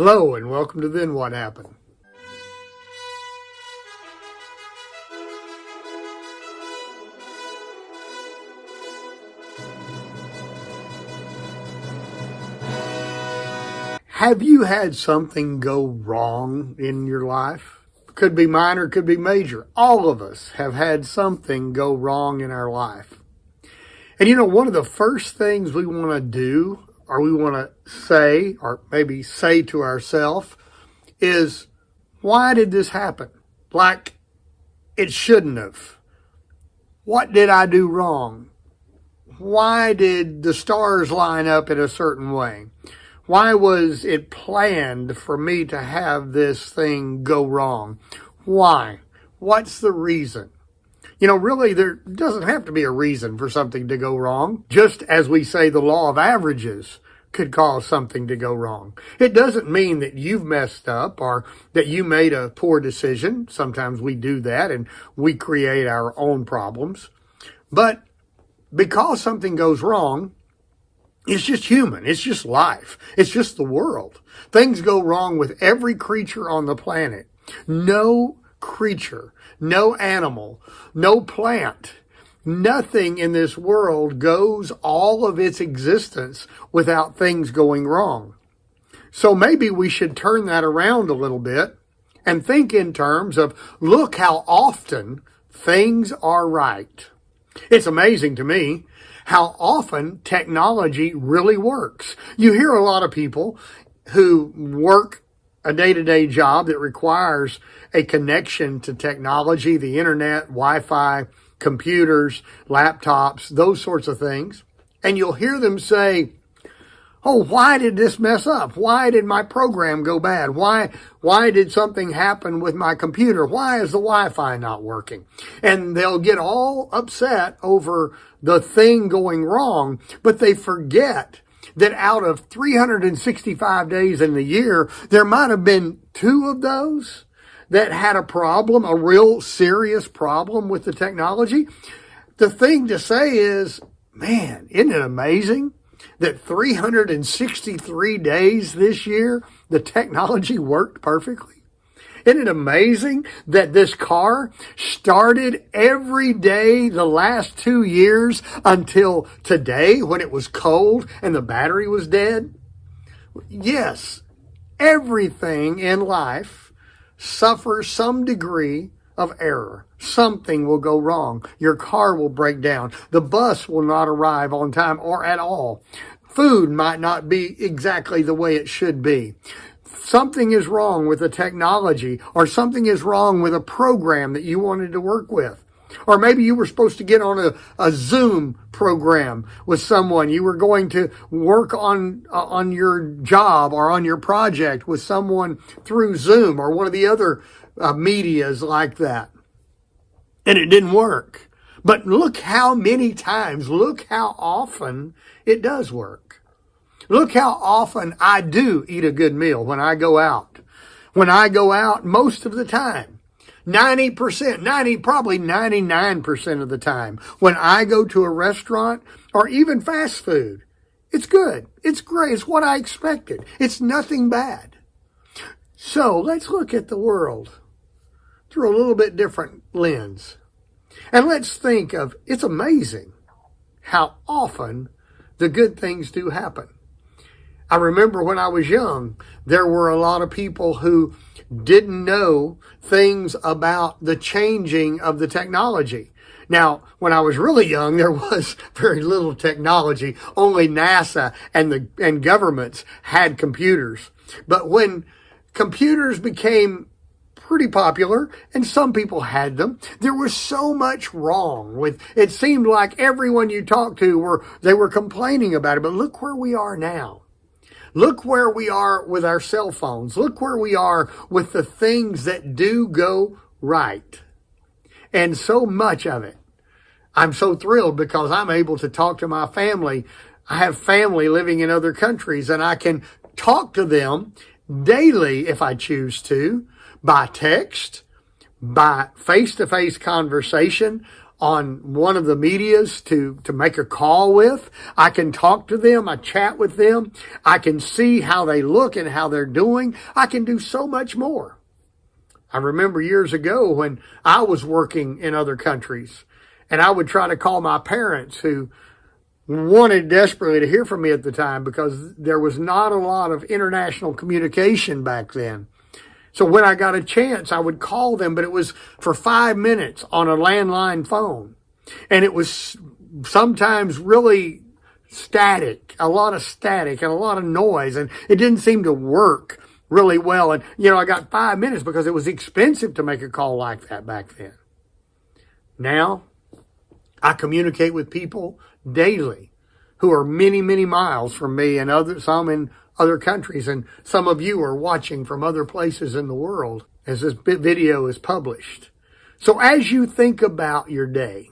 Hello and welcome to Then What Happened. Have you had something go wrong in your life? Could be minor, could be major. All of us have had something go wrong in our life. And one of the first things we want to do, or we want to say, or maybe say to ourselves, is, why did this happen? Like, it shouldn't have. What did I do wrong? Why did the stars line up in a certain way? Why was it planned for me to have this thing go wrong? Why? What's the reason? Really, there doesn't have to be a reason for something to go wrong. Just as we say the law of averages could cause something to go wrong. It doesn't mean that you've messed up or that you made a poor decision. Sometimes we do that and we create our own problems. But because something goes wrong, it's just human. It's just life. It's just the world. Things go wrong with every creature on the planet. No creature, no animal, no plant, nothing in this world goes all of its existence without things going wrong. So maybe we should turn that around a little bit and think in terms of, look how often things are right. It's amazing to me how often technology really works. You hear a lot of people who work a day-to-day job that requires a connection to technology, the internet, Wi-Fi, computers, laptops, those sorts of things. And you'll hear them say, oh, why did this mess up? Why did my program go bad? Why did something happen with my computer? Why is the Wi-Fi not working? And they'll get all upset over the thing going wrong, but they forget that out of 365 days in the year, there might have been 2 of those that had a problem, a real serious problem with the technology. The thing to say is, man, isn't it amazing that 363 days this year, the technology worked perfectly? Isn't it amazing that this car started every day the last 2 years until today when it was cold and the battery was dead? Yes, everything in life suffers some degree of error. Something will go wrong. Your car will break down. The bus will not arrive on time or at all. Food might not be exactly the way it should be. Something is wrong with the technology, or something is wrong with a program that you wanted to work with. Or maybe you were supposed to get on a Zoom program with someone. You were going to work on your job or on your project with someone through Zoom or one of the other medias like that. And it didn't work. But look how many times, look how often it does work. Look how often I do eat a good meal when I go out. When I go out most of the time. 90%, probably 99% of the time, when I go to a restaurant or even fast food, it's good. It's great. It's what I expected. It's nothing bad. So let's look at the world through a little bit different lens. And let's think of, it's amazing how often the good things do happen. I remember when I was young, there were a lot of people who didn't know things about the changing of the technology. Now, when I was really young, there was very little technology. Only NASA and governments had computers. But when computers became pretty popular, and some people had them, there was so much wrong with it. Seemed like everyone you talked to were complaining about it. But look where we are now. Look where we are with our cell phones. Look where we are with the things that do go right. And so much of it. I'm so thrilled because I'm able to talk to my family. I have family living in other countries, and I can talk to them daily if I choose to, by text, by face-to-face conversation, on one of the medias to make a call with. I can talk to them. I chat with them. I can see how they look and how they're doing. I can do so much more. I remember years ago when I was working in other countries and I would try to call my parents who wanted desperately to hear from me at the time because there was not a lot of international communication back then. So when I got a chance, I would call them, but it was for 5 minutes on a landline phone. And it was sometimes really static, a lot of static and a lot of noise, and it didn't seem to work really well. And, I got 5 minutes because it was expensive to make a call like that back then. Now, I communicate with people daily who are many, many miles from me and some in other countries. And some of you are watching from other places in the world as this video is published. So as you think about your day,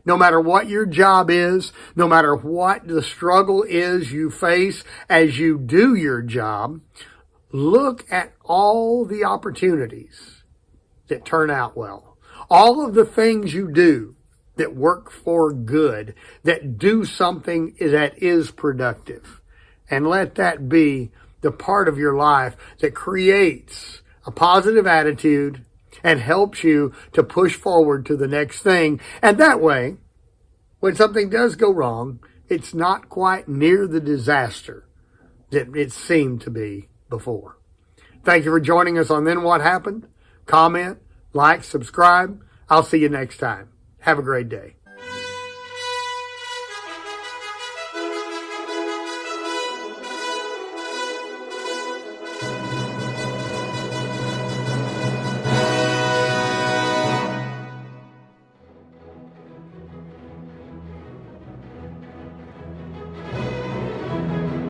no matter what your job is, no matter what the struggle is you face as you do your job, look at all the opportunities that turn out well. All of the things you do that work for good, that do something that is productive. And let that be the part of your life that creates a positive attitude and helps you to push forward to the next thing. And that way, when something does go wrong, it's not quite near the disaster that it seemed to be before. Thank you for joining us on Then What Happened. Comment, like, subscribe. I'll see you next time. Have a great day.